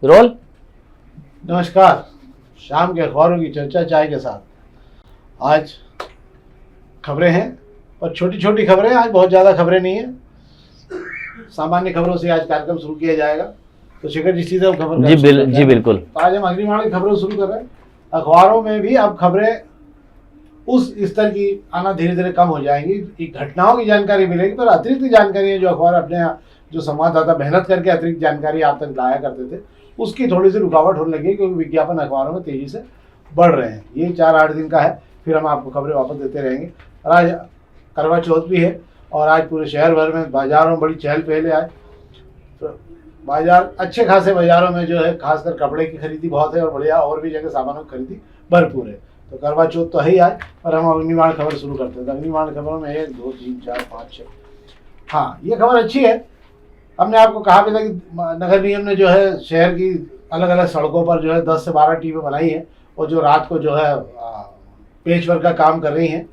Role. नमस्कार। शाम के अखबारों की चर्चा चाय के साथ। आज खबरें हैं और छोटी छोटी खबरें, आज बहुत ज़्यादा खबरें नहीं है। सामान्य खबरों से आज कार्यक्रम शुरू किया जाएगा। तो शेखर जी सीधे हम खबर जी बिल्कुल। तो आज हम अग्निबाण की खबरों शुरू कर रहे हैं। अखबारों में भी अब खबरें उस स्तर की आना धीरे धीरे कम हो जाएंगी। घटनाओं की जानकारी मिलेगी, पर अतिरिक्त जानकारी जो अखबार अपने जो संवाददाता मेहनत करके अतिरिक्त जानकारी आप तक लाया करते थे, उसकी थोड़ी सी रुकावट होने लगी, क्योंकि विज्ञापन अखबारों में तेजी से बढ़ रहे हैं। ये 4-8 दिन का है, फिर हम आपको खबरें वापस देते रहेंगे। और आज करवा चौथ भी है और आज पूरे शहर भर में बाजारों में बड़ी चहल पहल है। आज तो बाजार अच्छे खासे बाजारों में जो है खासकर कपड़े की खरीदी बहुत है और बढ़िया और भी जगह सामानों की खरीदी भरपूर है। तो करवा चौथ तो है ही आज, और हम अग्निबाण खबर शुरू करते हैं। तो अग्निबाण खबरों में 1, 2, 3, 4, 5, 6। हाँ, ये खबर अच्छी है। हमने आपको कहा भी था कि नगर निगम ने जो है शहर की अलग अलग सड़कों पर जो है 10 से 12 टीमें बनाई हैं, और जो रात को जो है पेच वर्क का काम कर रही हैं।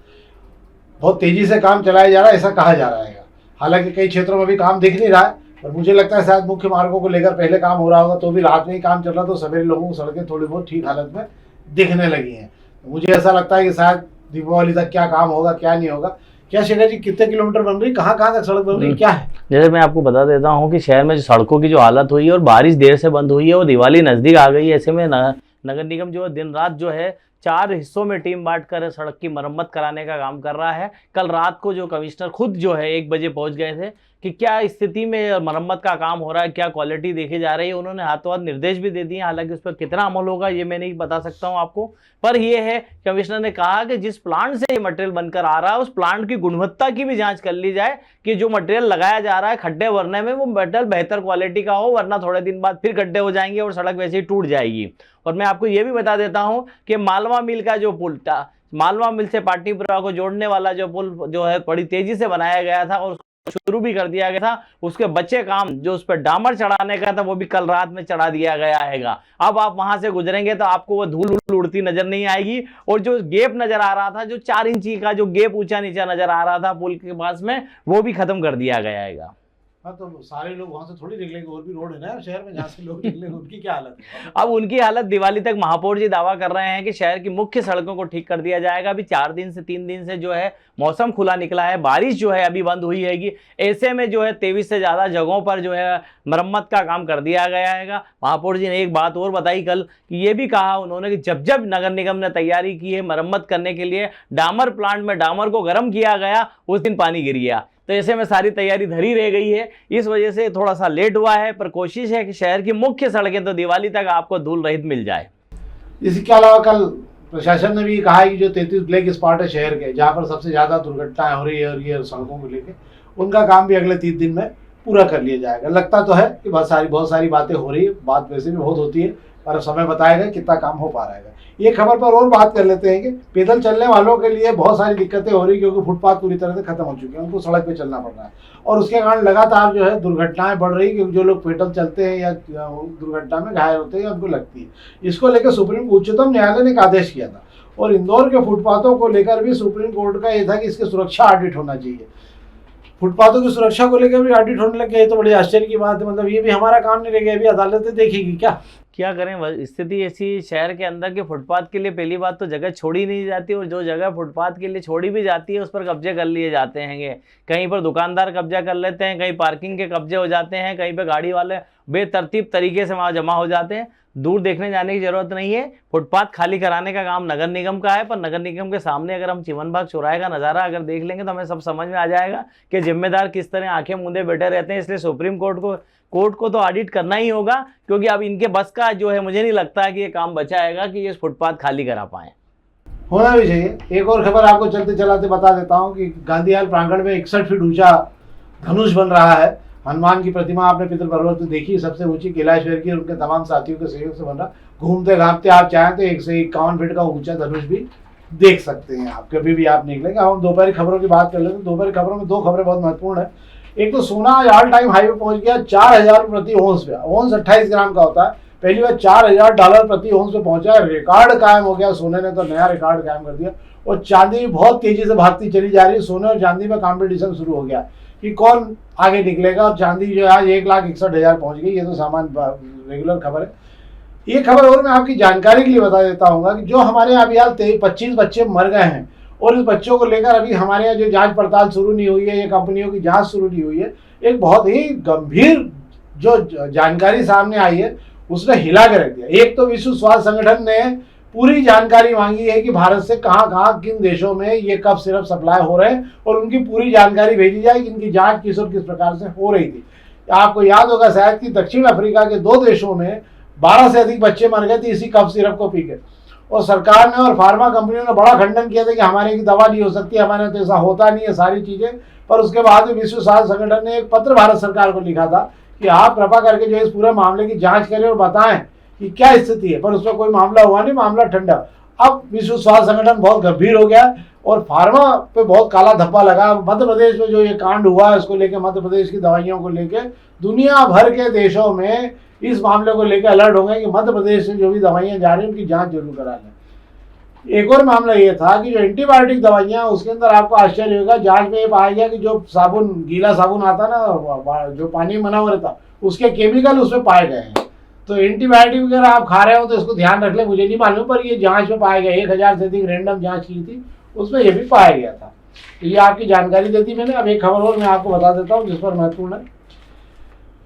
बहुत तेजी से काम चलाया जा रहा है, ऐसा कहा जा रहा है। हालांकि कई क्षेत्रों में भी काम दिख नहीं रहा है, पर मुझे लगता है शायद मुख्य मार्गों को लेकर पहले काम हो रहा होगा, तो भी रात में ही काम चल रहा, तो सवेरे लोगों को सड़कें थोड़ी बहुत ठीक हालत में दिखने लगी हैं। मुझे ऐसा लगता है कि शायद दीपावली तक क्या काम होगा क्या नहीं होगा। क्या शेखर जी, कितने किलोमीटर बन रही, कहाँ कहाँ तक सड़क बन रही, क्या है? जैसे मैं आपको बता देता हूँ कि शहर में जो सड़कों की जो हालत हुई है और बारिश देर से बंद हुई है, और दिवाली नज़दीक आ गई है, ऐसे में नगर निगम जो दिन रात जो है 4 हिस्सों में टीम बांटकर सड़क की मरम्मत कराने का काम कर रहा है। कल रात को जो कमिश्नर खुद जो है 1 बजे पहुंच गए थे कि क्या स्थिति में मरम्मत का काम हो रहा है, क्या क्वालिटी देखी जा रही है। उन्होंने हाथों हाथ निर्देश भी दे दिए। हालांकि उस पर कितना अमल होगा ये मैं नहीं बता सकता हूं आपको, पर यह है कमिश्नर ने कहा कि जिस प्लांट से ये मटेरियल बनकर आ रहा है उस प्लांट की गुणवत्ता की भी जांच कर ली जाए कि जो मटेरियल लगाया जा रहा है खड्डे भरने में वो मटेरियल बेहतर क्वालिटी का हो, वरना थोड़े दिन बाद फिर गड्ढे हो जाएंगे और सड़क वैसे ही टूट जाएगी। और मैं आपको ये भी बता देता हूं कि मालवा मिल का जो पुल था, मालवा मिल से पाटलिपुत्रा को जोड़ने वाला जो पुल जो है बड़ी तेजी से बनाया गया था और शुरू भी कर दिया गया था। उसके बच्चे काम जो उस पर डामर चढ़ाने का था वो भी कल रात में चढ़ा दिया गया हैगा। अब आप वहां से गुजरेंगे तो आपको वो धूल उड़ती नजर नहीं आएगी, और जो गेप नजर आ रहा था, जो 4 इंची का जो गेप ऊंचा नीचा नजर आ रहा था पुल के पास में, वो भी खत्म कर दिया गया हैगा। हाँ, तो सारे लोग वहां से थोड़ी निकलेंगे, और भी रोड है ना शहर में जहाँ से लोग निकलेंगे, उनकी क्या हालत है? अब उनकी हालत दिवाली तक महापौर जी दावा कर रहे हैं कि शहर की मुख्य सड़कों को ठीक कर दिया जाएगा। अभी 4 दिन से 3 दिन से जो है मौसम खुला निकला है, बारिश जो है अभी बंद हुई हैगी। ऐसे में जो है 23 से ज्यादा जगहों पर जो है मरम्मत का काम कर दिया गया है। महापौर जी ने एक बात और बताई कल कि ये भी कहा उन्होंने कि जब जब नगर निगम ने तैयारी की है मरम्मत करने के लिए, डामर प्लांट में डामर को गर्म किया गया, उस दिन पानी गिर गया। तो ऐसे में सारी तैयारी धरी रह गई है, इस वजह से थोड़ा सा लेट हुआ है। पर कोशिश है कि शहर की मुख्य सड़कें तो दिवाली तक आपको धूल रहित मिल जाए। इसके अलावा कल प्रशासन ने भी कहा है कि जो 33 ब्लैक स्पॉट है शहर के, जहाँ पर सबसे ज्यादा दुर्घटनाएं हो रही है और ये सड़कों को लेकर, उनका काम भी अगले 30 दिन में पूरा कर लिया जाएगा। लगता तो है कि बहुत सारी बातें हो रही है, बात वैसे भी बहुत होती है, पर समय बताएगा कितना काम हो पा रहा है। ये खबर पर और बात कर लेते हैं कि पैदल चलने वालों के लिए बहुत सारी दिक्कतें हो रही, क्योंकि फुटपाथ पूरी तरह से खत्म हो चुके हैं, उनको सड़क पे चलना पड़ रहा है, और उसके कारण लगातार जो है दुर्घटनाएं बढ़ रही, क्योंकि जो लोग पैदल चलते हैं या दुर्घटना में घायल होते हैं या उनको लगती है। इसको लेकर उच्चतम न्यायालय ने एक आदेश किया था, और इंदौर के फुटपाथों को लेकर भी सुप्रीम कोर्ट का ये था कि इसकी सुरक्षा ऑडिट होना चाहिए। फुटपाथों की सुरक्षा को लेकर भी ऑडिट होने लगे, तो बड़ी आश्चर्य की बात है। मतलब ये भी हमारा काम नहीं रह गया, अभी अदालतें देखेगी क्या करें। स्थिति ऐसी शहर के अंदर के फुटपाथ के लिए पहली बात तो जगह छोड़ी नहीं जाती, और जो जगह फुटपाथ के लिए छोड़ी भी जाती है उस पर कब्जे कर लिए जाते हैं। कहीं पर दुकानदार कब्जा कर लेते हैं, कहीं पार्किंग के कब्जे हो जाते हैं, कहीं पर गाड़ी वाले बेतरतीब तरीके से वहाँ जमा हो जाते हैं। दूर देखने जाने की जरूरत नहीं है, फुटपाथ खाली कराने का काम नगर निगम का है। पर नगर निगम के सामने अगर हम चिमन बाग चौराहे का नज़ारा अगर देख लेंगे तो हमें सब समझ में आ जाएगा कि जिम्मेदार किस तरह आंखें मूंदे बैठे रहते हैं। इसलिए सुप्रीम कोर्ट को तो ऑडिट करना ही होगा, क्योंकि अब इनके बस का जो है मुझे नहीं लगता है कि ये काम बचाएगा कि ये फुटपाथ खाली करा पाए। होना भी चाहिए। एक और खबर आपको चलते चलाते बता देता हूँ कि गांधी हाल प्रांगण में 61 फीट ऊंचा धनुष बन रहा है। हनुमान की प्रतिमा आपने पितृ पर्वत में देखी, सबसे ऊंची कैलाशवर की और उनके तमाम साथियों के सहयोग से बन रहा। घूमते घामते आप चाहें तो 151 फीट का ऊंचा धनुष भी देख सकते हैं आप, कभी भी आप निकलेंगे। हम दोपहर खबरों की बात कर लेते हैं। दोपहर खबरों में 2 खबरें बहुत महत्वपूर्ण है। एक तो सोना आज ऑल टाइम हाई पे पहुंच गया 4000 प्रति औंस पे। औंस 28 ग्राम का होता है, पहली बार $4000 प्रति औंस पे पहुंचा है। रिकॉर्ड कायम हो गया, सोने ने तो नया रिकॉर्ड कायम कर दिया। और चांदी भी बहुत तेजी से भागती चली जा रही है। सोने और चांदी में कॉम्पिटिशन शुरू हो गया। कि कौन आगे निकलेगा। और चांदी जो है आज 1,61,000 पहुंच गई, ये तो सामान रेगुलर खबर है। ये खबर और मैं आपकी जानकारी के लिए बता देता हूँ कि जो हमारे यहाँ अभी हाल 25 बच्चे मर गए हैं और इस बच्चों को लेकर अभी हमारे यहाँ जो जांच पड़ताल शुरू नहीं हुई है, ये कंपनियों की जांच शुरू नहीं हुई है, एक बहुत ही गंभीर जो जानकारी सामने आई है उसने हिला के रख दिया। एक तो विश्व स्वास्थ्य संगठन ने पूरी जानकारी मांगी है कि भारत से कहाँ कहाँ किन देशों में ये कफ सिरप सप्लाई हो रहे हैं और उनकी पूरी जानकारी भेजी जाए कि इनकी जांच किस और किस प्रकार से हो रही थी। आपको याद होगा शायद कि दक्षिण अफ्रीका के 2 देशों में 12 से अधिक बच्चे मर गए थे इसी कफ सिरप को पी के, और सरकार ने और फार्मा कंपनियों ने बड़ा खंडन किया था कि हमारे की दवा नहीं हो सकती, हमारे तो ऐसा होता नहीं है सारी चीजें। पर उसके बाद विश्व स्वास्थ्य संगठन ने एक पत्र भारत सरकार को लिखा था कि आप कृपा करके जो इस पूरे मामले की जांच करें और बताएं कि क्या स्थिति है। पर उसमें कोई मामला हुआ नहीं, मामला ठंडा। अब विश्व स्वास्थ्य संगठन बहुत गंभीर हो गया और फार्मा पे बहुत काला धब्बा लगा। मध्य प्रदेश में जो ये कांड हुआ है उसको लेकर, मध्य प्रदेश की दवाइयों को लेकर दुनिया भर के देशों में इस मामले को लेकर अलर्ट हो गए कि मध्य प्रदेश से जो भी दवाइयां जा रही हैं उनकी जांच जरूर करा लें। एक और मामला ये था कि जो एंटीबायोटिक दवाइयां, उसके अंदर आपको आश्चर्य होगा, जांच में ये पाया गया कि जो साबुन, गीला साबुन आता ना जो पानी में बना हुआ रहता, उसके केमिकल उसमें पाए गए हैं। तो एंटीबायोटिक वगैरह आप खा रहे हो तो इसको ध्यान रख ले, मुझे नहीं मालूम, पर ये जांच में पाया गया। 1000 से अधिक रैंडम जांच की थी, उसमें ये भी पाया गया था। तो ये आपकी जानकारी देती मैंने। अब एक खबर और मैं आपको बता देता हूँ जिस पर महत्वपूर्ण है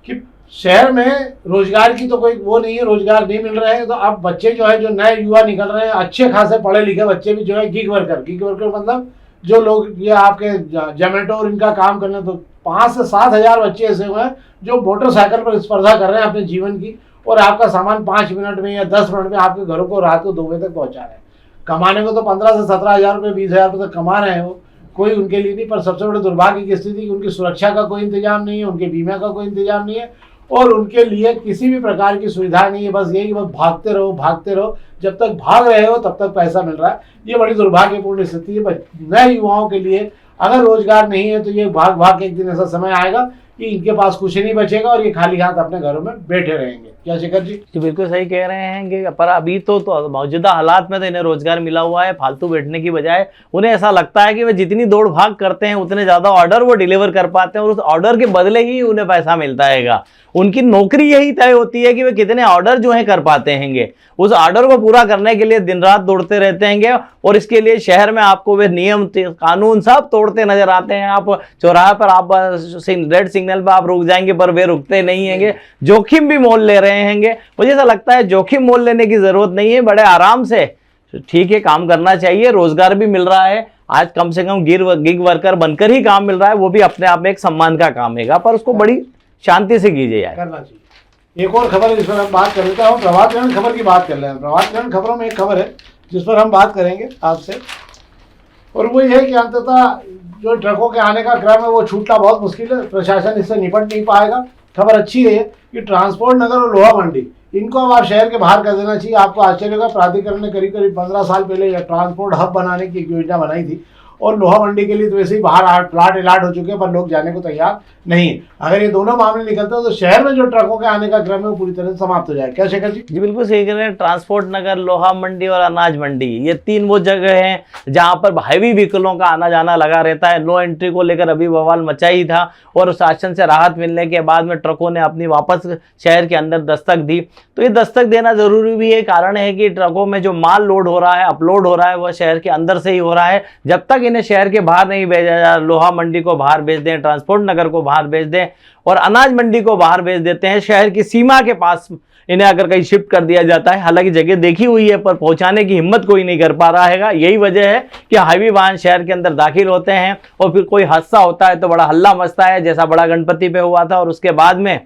कि शहर में रोजगार की तो कोई वो नहीं है, रोजगार नहीं मिल रहे हैं। तो अब बच्चे जो है, जो नए युवा निकल रहे हैं, अच्छे खासे पढ़े लिखे बच्चे भी जो है गिग वर्कर मतलब जो लोग ये आपके जोमेटो और इनका काम करने, तो 5 से 7 हजार बच्चे ऐसे हुए हैं जो मोटरसाइकिल पर स्पर्धा कर रहे हैं अपने जीवन की, और आपका सामान 5 मिनट में या 10 मिनट में आपके घरों को रात को 2 बजे तक पहुंचा रहे हैं। कमाने को तो 15 से 17 हजार रुपये, 20 हजार रुपये तक कमा रहे हैं वो, कोई उनके लिए नहीं। पर सबसे बड़े दुर्भाग्य की स्थिति कि उनकी सुरक्षा का कोई इंतजाम नहीं है, उनके बीमा का कोई इंतजाम नहीं है और उनके लिए किसी भी प्रकार की सुविधा नहीं है। बस यही कि बस भागते रहो, जब तक भाग रहे हो तब तक पैसा मिल रहा है। ये बड़ी दुर्भाग्यपूर्ण स्थिति है नए युवाओं के लिए। अगर रोजगार नहीं है तो ये भाग के एक दिन ऐसा समय आएगा कि इनके पास कुछ ही नहीं बचेगा और ये खाली हाथ अपने घरों में बैठे रहेंगे। क्या शेखर जी? जी बिल्कुल सही कह रहे हैं कि पर अभी तो मौजूदा हालात में तो इन्हें रोजगार मिला हुआ है। फालतू बैठने की बजाय उन्हें ऐसा लगता है कि वे जितनी दौड़ भाग करते हैं उतने ज़्यादा ऑर्डर वो डिलीवर कर पाते हैं और उस ऑर्डर के बदले ही उन्हें पैसा मिलता है। उनकी नौकरी यही तय होती है कि वे कितने ऑर्डर जो हैं कर पाते हैं। उस ऑर्डर को पूरा करने के लिए दिन रात दौड़ते रहते हैं और इसके लिए शहर में आपको वे नियम कानून सब तोड़ते नजर आते हैं। आप चौराहे पर आप रेड सिग्नल पर आप रुक जाएंगे पर वे रुकते नहीं हैंगे, जोखिम भी मोल ले रहे हैंगे। मुझे ऐसा लगता है जोखिम मोल लेने की जरूरत नहीं है, बड़े आराम से ठीक है काम करना चाहिए। रोजगार भी मिल रहा है आज, कम से कम गिग वर्कर बनकर ही काम मिल रहा है, वो भी अपने आप में एक सम्मान का काम है, पर उसको बड़ी शांति से कीजिए यार, करना चाहिए। एक और खबर इस पर हम बात कर लेते हैं। प्रभात खबर खबर की बात कर रहे हैं। प्रभात खबरों में एक खबर है जिस पर हम बात करेंगे आपसे, और वो ये है कि अंततः जो ट्रकों के आने का क्रम है वो छूटना बहुत मुश्किल है, प्रशासन इससे निपट नहीं पाएगा। खबर अच्छी है कि ट्रांसपोर्ट नगर और लोहा मंडी इनको अब आप शहर के बाहर कर देना चाहिए। आपको आश्चर्य होगा, प्राधिकरण ने करीब 15 साल पहले ट्रांसपोर्ट हब बनाने की एक योजना बनाई थी और लोहा मंडी के लिए तो वैसे ही बाहर प्लाट अलाट हो चुके हैं, पर लोग जाने को तैयार नहीं है। अगर ये दोनों मामले निकलते हैं तो शहर में जो ट्रकों के आने का क्रम है वो पूरी तरह से समाप्त हो जाएगा। क्या शेखर जी? जी बिल्कुल सही कह रहे हैं। ट्रांसपोर्ट नगर, लोहा मंडी और अनाज मंडी, ये 3 वो जगह हैं जहां पर हैवी व्हीकलों का आना जाना लगा रहता है। नो एंट्री को लेकर अभी बवाल मचा ही था और शासन से राहत मिलने के बाद में ट्रकों ने अपनी वापस शहर के अंदर दस्तक दी। तो ये दस्तक देना जरूरी भी है, कारण है कि ट्रकों में जो माल लोड हो रहा है, अपलोड हो रहा है, वह शहर के अंदर से ही हो रहा है। जब तक इन्हें शहर के बाहर नहीं भेजा जाए, लोहा मंडी को बाहर भेज दें, ट्रांसपोर्ट नगर को बाहर भेज दें और अनाज मंडी को बाहर भेज देते हैं, शहर की सीमा के पास इन्हें अगर कहीं शिफ्ट कर दिया जाता है, हालांकि जगह देखी हुई है पर पहुंचाने की हिम्मत कोई नहीं कर पा रहा है। यही वजह है कि हाईवे वाहन शहर के अंदर दाखिल होते हैं और फिर कोई हादसा होता है तो बड़ा हल्ला मचता है, जैसा बड़ा गणपति पे हुआ था। और उसके बाद में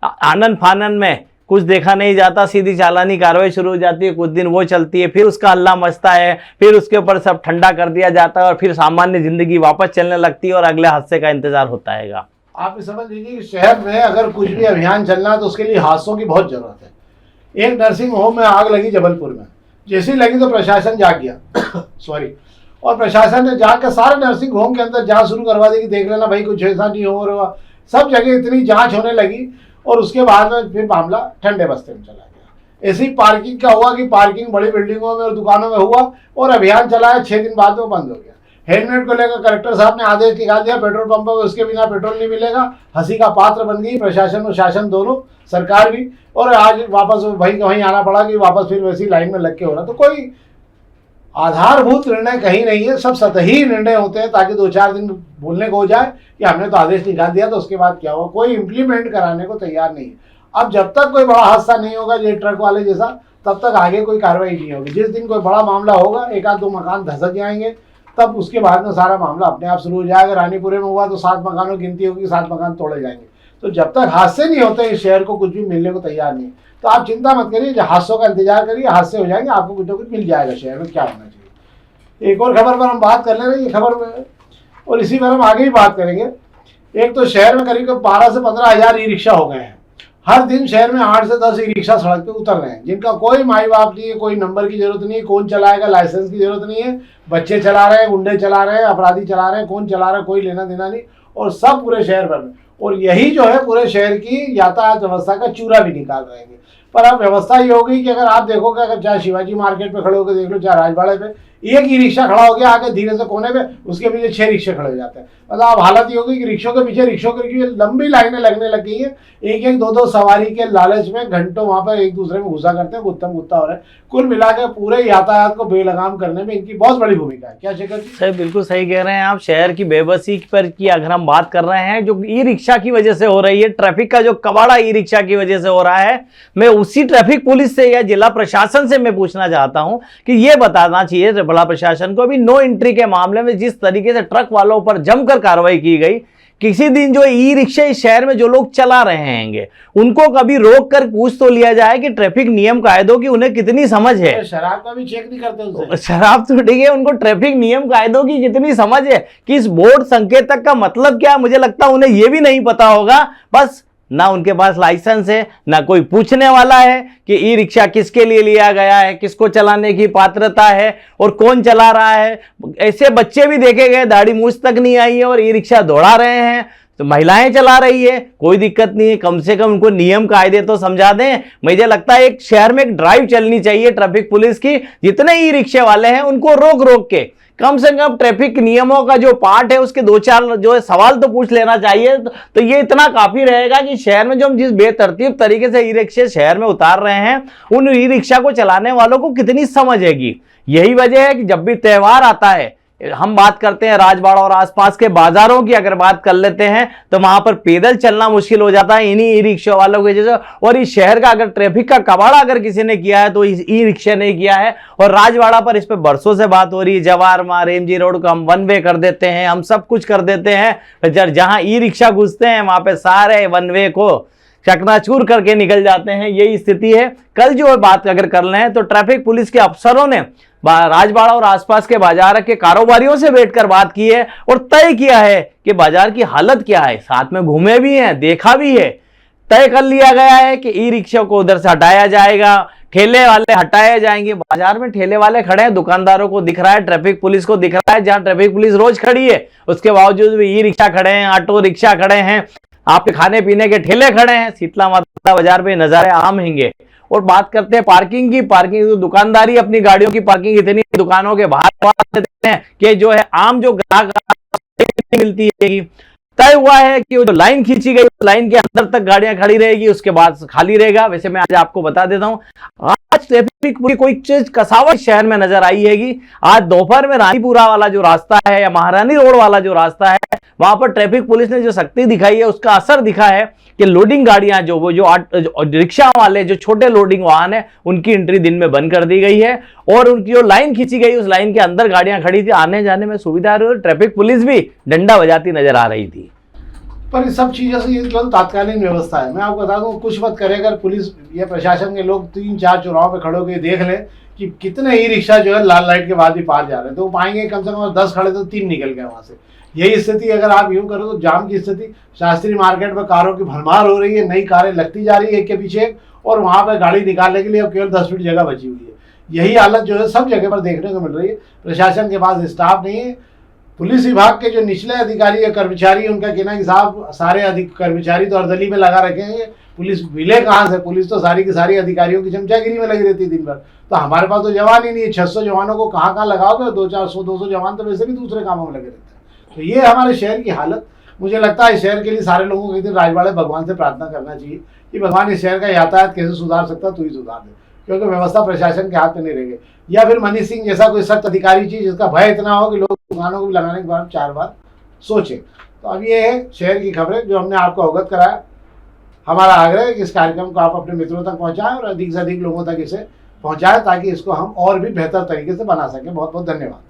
आनन फानन में कुछ देखा नहीं जाता, सीधी चालानी कार्रवाई शुरू हो जाती है, कुछ दिन वो चलती है, फिर उसका हल्ला मचता है, फिर उसके ऊपर सब ठंडा कर दिया जाता है और फिर सामान्य जिंदगी वापस चलने लगती है और अगले हादसे का इंतजार होता है। आप समझ लीजिए कि शहर में अगर कुछ भी अभियान चलना है तो उसके लिए हादसों की बहुत जरूरत है। एक नर्सिंग होम में आग लगी जबलपुर में, जैसी लगी तो प्रशासन जाग गया सॉरी, और प्रशासन ने जाकर सारे नर्सिंग होम के अंदर जांच शुरू करवा दी कि देख लेना भाई कुछ ऐसा नहीं हो रहा। सब जगह इतनी जांच होने लगी और उसके बाद में फिर मामला ठंडे बस्ते में चला गया। ऐसी पार्किंग का हुआ कि पार्किंग बड़ी बिल्डिंगों में और दुकानों में हुआ और अभियान चलाया, 6 दिन बाद में बंद हो गया। हेलमेट को लेकर कलेक्टर साहब ने आदेश निकाल दिया, पेट्रोल पंप पर उसके बिना पेट्रोल नहीं मिलेगा। हंसी का पात्र बन गई प्रशासन और शासन दोनों, सरकार भी। और आज वापस वहीं वहीं आना पड़ा कि वापस फिर वैसी लाइन में लग के हो रहा। तो कोई आधारभूत निर्णय कहीं नहीं है, सब सतही निर्णय होते हैं ताकि 2-4 दिन बोलने को हो जाए कि हमने तो आदेश निकाल दिया तो उसके बाद क्या हुआ। कोई इम्प्लीमेंट कराने को तैयार नहीं है। अब जब तक कोई बड़ा हादसा नहीं होगा ये ट्रक वाले जैसा, तब तक आगे कोई कार्रवाई नहीं होगी। जिस दिन कोई बड़ा मामला होगा, 1-2 मकान धसक जाएंगे, तब उसके बाद में सारा मामला अपने आप शुरू हो जाएगा। रानीपुरे में हुआ तो 7 मकानों की गिनती होगी, 7 मकान तोड़े जाएंगे। तो जब तक हादसे नहीं होते इस शहर को कुछ भी मिलने को तैयार नहीं है। तो आप चिंता मत करिए, जो हादसों का इंतजार करिए, हादसे हो जाएंगे, आपको कुछ ना कुछ मिल जाएगा शहर में क्या होना चाहिए। एक और खबर पर हम बात कर ले रहे हैं, ये खबर में, और इसी पर हम आगे भी बात करेंगे। एक तो शहर में करीब 12 से 15 हज़ार ई रिक्शा हो गए हैं। हर दिन शहर में 8 से 10 ई रिक्शा सड़क पे उतर रहे हैं, जिनका कोई माई बाप नहीं है, कोई नंबर की जरूरत नहीं है, कौन चलाएगा लाइसेंस की जरूरत नहीं है। बच्चे चला रहे हैं, गुंडे चला रहे हैं, अपराधी चला रहे हैं, कौन चला रहा है कोई लेना देना नहीं, और सब पूरे शहर भर में। और यही जो है पूरे शहर की यातायात व्यवस्था का चूरा भी निकाल रहे हैं। पर अब व्यवस्था ये होगी कि अगर आप देखोगे, अगर चाहे शिवाजी मार्केट पे खड़े होकर देख लो, चाहे राजवाड़े पे, एक ही रिक्शा खड़ा हो गया आगे धीरे से कोने पे, उसके पीछे 6 रिक्शे खड़े हो जाते हैं। मतलब अब हालत ये होगी कि रिक्शों के पीछे लंबी लाइनें लगने लग गई है। 1-1, 2-2 सवारी के लालच में घंटों वहां पर एक दूसरे में घुसा करते हैं, गुत्थम गुत्ता हो रहा है। कुल मिलाकर पूरे यातायात को बेलगाम करने में इनकी बहुत बड़ी भूमिका है। क्या शेखर जी? सर बिल्कुल सही कह रहे हैं आप। शहर की बेबसी पर की अगर हम बात कर रहे हैं, जो ई रिक्शा की वजह से हो रही है, ट्रैफिक का जो कबाड़ा ई रिक्शा की वजह से हो रहा है, मैं उसी ट्रैफिक पुलिस से या जिला प्रशासन से मैं पूछना चाहता हूं कि ये बताना चाहिए जिला प्रशासन को, अभी नो एंट्री के मामले में जिस तरीके से ट्रक वालों पर जमकर कार्रवाई की गई, किसी दिन जो ई रिक्शा इस शहर में जो लोग चला रहे हैं उनको कभी रोक कर पूछ तो लिया जाए कि ट्रैफिक नियम कायदों की उन्हें कितनी समझ है। शराब का भी चेक नहीं करते उनसे। शराब तो ठीक है, उनको ट्रैफिक नियम कायदों की कितनी समझ है कि इस बोर्ड संकेतक का मतलब क्या है, मुझे लगता है उन्हें यह भी नहीं पता होगा। बस ना उनके पास लाइसेंस है, ना कोई पूछने वाला है कि ई रिक्शा किसके लिए लिया गया है, किसको चलाने की पात्रता है और कौन चला रहा है। ऐसे बच्चे भी देखे गए, दाढ़ी मूछ तक नहीं आई है और ई रिक्शा दौड़ा रहे हैं। तो महिलाएं चला रही है, कोई दिक्कत नहीं है, कम से कम उनको नियम कायदे तो समझा दें। मुझे लगता है एक शहर में एक ड्राइव चलनी चाहिए ट्रैफिक पुलिस की, जितने ई रिक्शे वाले हैं उनको रोक रोक के कम से कम ट्रैफिक नियमों का जो पार्ट है उसके 2-4 जो है सवाल तो पूछ लेना चाहिए। तो ये इतना काफी रहेगा कि शहर में जो हम जिस बेतरतीब तरीके से ई रिक्शे शहर में उतार रहे हैं, उन ई रिक्शा को चलाने वालों को कितनी समझ हैगी। यही वजह है कि जब भी त्योहार आता है, हम बात करते हैं राजवाड़ा और आसपास के बाजारों की अगर बात कर लेते हैं, तो वहां पर पैदल चलना मुश्किल हो जाता है इन्हीं ई रिक्शा वालों की वजह से। और इस शहर का अगर ट्रैफिक का कबाड़ा अगर किसी ने किया है तो इस ई रिक्शा ने किया है। और राजवाड़ा पर इस पर बरसों से बात हो रही है, जवार मार एमजी रोड को हम 1 वे कर देते हैं, हम सब कुछ कर देते हैं। जहां ई रिक्शा घुसते हैं वहां पे सारे 1 वे को चकनाचूर करके निकल जाते हैं। यही स्थिति है। कल जो बात अगर कर रहे हैं तो ट्रैफिक पुलिस के अफसरों ने राजवाड़ा और आसपास के बाजार के कारोबारियों से बैठकर बात की है और तय किया है कि बाजार की हालत क्या है। साथ में घूमे भी हैं, देखा भी है, तय कर लिया गया है कि ई रिक्शा को उधर से हटाया जाएगा, ठेले वाले हटाए जाएंगे। बाजार में ठेले वाले खड़े हैं, दुकानदारों को दिख रहा है, ट्रैफिक पुलिस को दिख रहा है। जहां ट्रैफिक पुलिस रोज खड़ी है उसके बावजूद भी ई रिक्शा खड़े हैं, ऑटो रिक्शा खड़े हैं, आपके खाने पीने के ठेले खड़े हैं। शीतला माता बाजार में नजारे आम होंगे। और बात करते हैं पार्किंग की। पार्किंग तो दुकानदारी अपनी गाड़ियों की पार्किंग इतनी दुकानों के बाहर देते हैं कि जो है आम जो ग्राहक मिलती है। तय हुआ है कि जो लाइन खींची गई लाइन के अंदर तक गाड़ियां खड़ी रहेगी, उसके बाद खाली रहेगा। वैसे मैं आज आपको बता देता हूं, आज ट्रैफिक की कोई चीज कसावट शहर में नजर आई हैगी। आज दोपहर में रानीपुरा वाला जो रास्ता है या महारानी रोड वाला जो रास्ता है, वहां पर ट्रैफिक पुलिस ने जो सख्ती दिखाई है उसका असर दिखा है कि लोडिंग गाड़ियां जो रिक्शा वाले जो छोटे लोडिंग वाहन है उनकी एंट्री दिन में बंद कर दी गई है। और उनकी जो लाइन खींची गई उस लाइन के अंदर गाड़ियां खड़ी थी, आने जाने में सुविधा रही। ट्रैफिक पुलिस भी डंडा बजाती नजर आ रही थी। पर इस सब चीज़ों से ये केवल तात्कालीन व्यवस्था है। मैं आपको बता दूं, कुछ मत करे अगर पुलिस या प्रशासन के लोग 3-4 चौराहों पे खड़े होकर देख लें कि कितने ई रिक्शा जो है लाल लाइट के बाद भी पार जा रहे हैं, तो वो पाएंगे कम से कम 10 खड़े तो 3 निकल गए वहाँ से। यही स्थिति अगर आप यूं करो तो जाम की स्थिति, शास्त्री मार्केट में कारों की भरमार हो रही है, नई कारें लगती जा रही है एक के पीछे एक, और वहाँ पर गाड़ी निकालने के लिए अब केवल 10 फीट जगह बची हुई है। यही हालत जो है सब जगह पर देखने को मिल रही है। प्रशासन के पास स्टाफ नहीं है। पुलिस विभाग के जो निचले अधिकारी या कर्मचारी, उनका कहना है कि साहब सारे कर्मचारी तो अर्दली में लगा रखे हैं, पुलिस मिले कहाँ से? पुलिस तो सारी की सारी अधिकारियों की चमचागिरी में लगी रहती है दिन भर। तो हमारे पास तो जवान ही नहीं है। 600 जवानों को कहाँ कहाँ लगाओगे? 200-400-200 जवान तो वैसे भी दूसरे कामों में लगे रहते हैं। तो ये हमारे शहर की हालत। मुझे लगता है इस शहर के लिए सारे लोगों को एक दिन राजवाड़े भगवान से प्रार्थना करना चाहिए कि भगवान इस शहर का यातायात कैसे सुधार सकता, तू ही सुधार दे, क्योंकि व्यवस्था प्रशासन के हाथ में नहीं रहेगी। या फिर मनीष सिंह जैसा कोई सख्त अधिकारी चाहिए जिसका भय इतना हो कि लोग दुकानों को भी लगाने के बाद 4 बार सोचे। तो अब ये है शहर की खबरें जो हमने आपको अवगत कराया। हमारा आग्रह है कि इस कार्यक्रम को आप अपने मित्रों तक पहुंचाएं और अधिक से अधिक लोगों तक इसे पहुंचाएं ताकि इसको हम और भी बेहतर तरीके से बना सकें। बहुत बहुत धन्यवाद।